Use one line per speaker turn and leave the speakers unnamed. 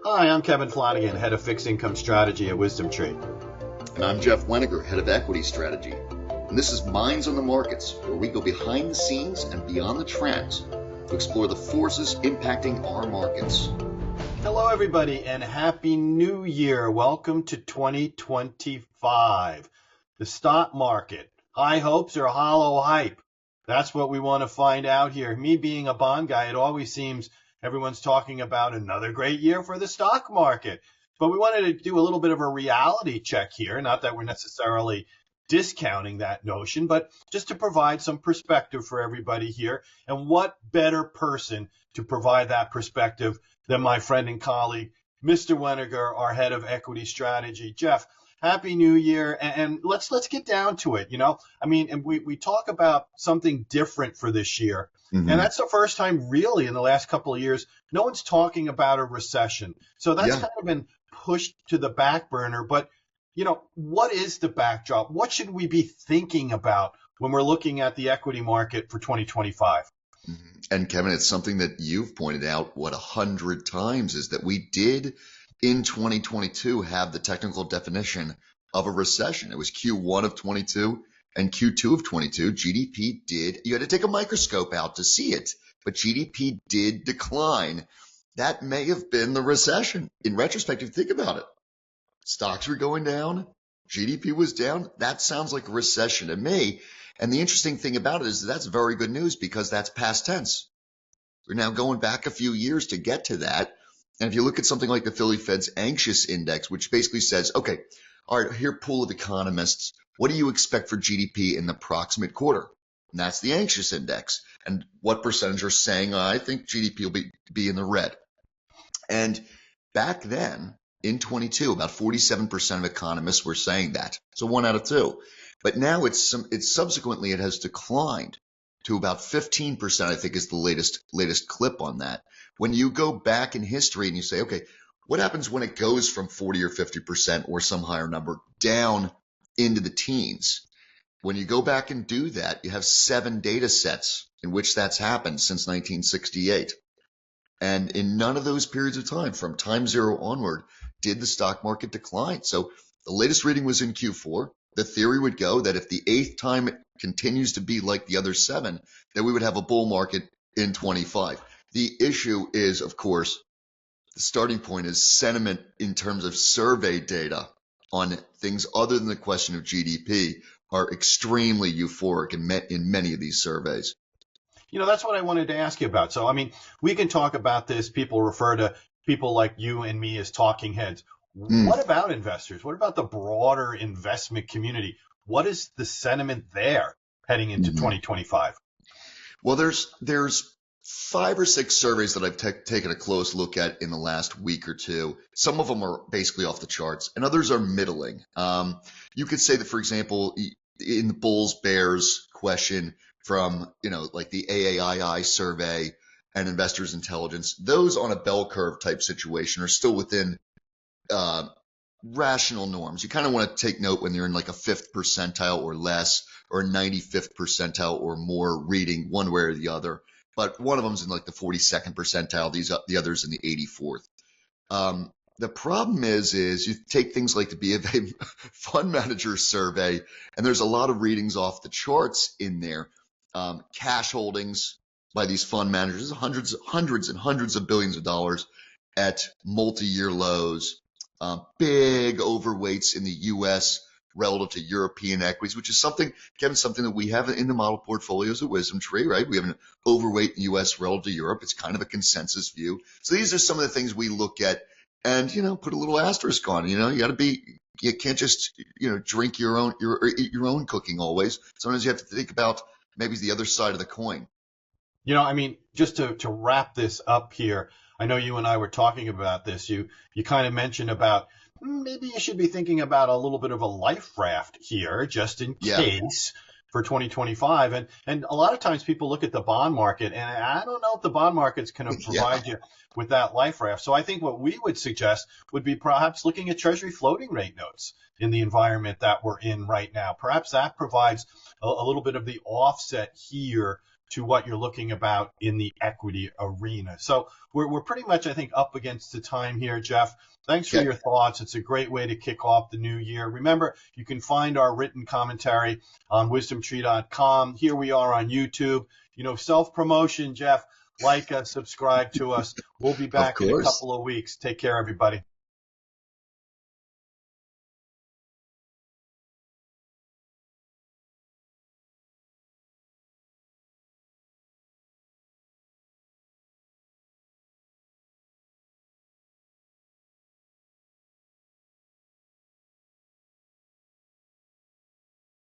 Hi, I'm Kevin Flanagan, Head of Fixed Income Strategy at Wisdom Tree.
And I'm Jeff Weniger, Head of Equity Strategy. And this is Minds on the Markets, where we go behind the scenes and beyond the trends to explore the forces impacting our markets.
Hello, everybody, and Happy New Year. Welcome to 2025. The stock market, high hopes or hollow hype? That's what we want to find out here. Me being a bond guy, it always seems everyone's talking about another great year for the stock market. But we wanted to do a little bit of a reality check here. Not that we're necessarily discounting that notion, but just to provide some perspective for everybody here. And what better person to provide that perspective than my friend and colleague, Mr. Weniger, our Head of Equity Strategy. Jeff, Happy New Year, and let's get down to it. And we talk about something different for this year, and that's the first time really in the last couple of years no one's talking about a recession. So that's kind of been pushed to the back burner. But what is the backdrop? What should we be thinking about when we're looking at the equity market for 2025?
And Kevin, it's something that you've pointed out 100 times, is that we did in 2022 have the technical definition of a recession. It was Q1 of 22 and Q2 of 22. GDP you had to take a microscope out to see it, but GDP did decline. That may have been the recession. In retrospect, if you think about it, stocks were going down, GDP was down. That sounds like a recession to me. And the interesting thing about it is that's very good news, because that's past tense. We're now going back a few years to get to that. And if you look at something like the Philly Fed's Anxious Index, which basically says, okay, all right, here, pool of economists, what do you expect for GDP in the proximate quarter? And that's the Anxious Index. And what percentage are saying, I think GDP will be in the red. And back then, in 22, about 47% of economists were saying that. So 1 out of 2. But now it has declined to about 15%, I think, is the latest clip on that. When you go back in history and you say, okay, what happens when it goes from 40 or 50% or some higher number down into the teens? When you go back and do that, you have 7 data sets in which that's happened since 1968. And in none of those periods of time, from time zero onward, did the stock market decline. So the latest reading was in Q4. The theory would go that if the 8th time it continues to be like the other 7, then we would have a bull market in 25. The issue is, of course, the starting point is sentiment in terms of survey data on things other than the question of GDP are extremely euphoric in many of these surveys.
That's what I wanted to ask you about. So, we can talk about this. People refer to people like you and me as talking heads. What about investors? What about the broader investment community? What is the sentiment there heading into 2025?
Well, there's 5 or 6 surveys that I've taken a close look at in the last week or two. Some of them are basically off the charts, and others are middling. You could say that, for example, in the Bulls Bears question from like the AAII survey and Investors Intelligence, those on a bell curve type situation are still within rational norms. You kind of want to take note when you're in like a 5th percentile or less, or a 95th percentile or more reading one way or the other. But one of them's in like the 42nd percentile, the others in the 84th. The problem is you take things like the B of A fund manager survey, and there's a lot of readings off the charts in there. Cash holdings by these fund managers, hundreds and hundreds of billions of dollars at multi-year lows. Big overweights in the U.S. relative to European equities, which is something that we have in the model portfolios at Wisdom Tree, right? We have an overweight in U.S. relative to Europe. It's kind of a consensus view. So these are some of the things we look at and, put a little asterisk on. You can't just, drink your own or eat your own cooking always. Sometimes you have to think about maybe the other side of the coin.
Just to wrap this up here, I know you and I were talking about this. You kind of mentioned about maybe you should be thinking about a little bit of a life raft here, just in case for 2025. And a lot of times people look at the bond market, and I don't know if the bond market's going to provide you with that life raft. So I think what we would suggest would be perhaps looking at Treasury floating rate notes in the environment that we're in right now. Perhaps that provides a little bit of the offset here to what you're looking about in the equity arena. So we're pretty much, I think, up against the time here, Jeff. Thanks for
Okay.
your thoughts. It's a great way to kick off the new year. Remember, you can find our written commentary on wisdomtree.com. Here we are on YouTube. Self-promotion, Jeff. Like us, subscribe to us. We'll be
Of
back in a
course.
couple of weeks. Take care, everybody.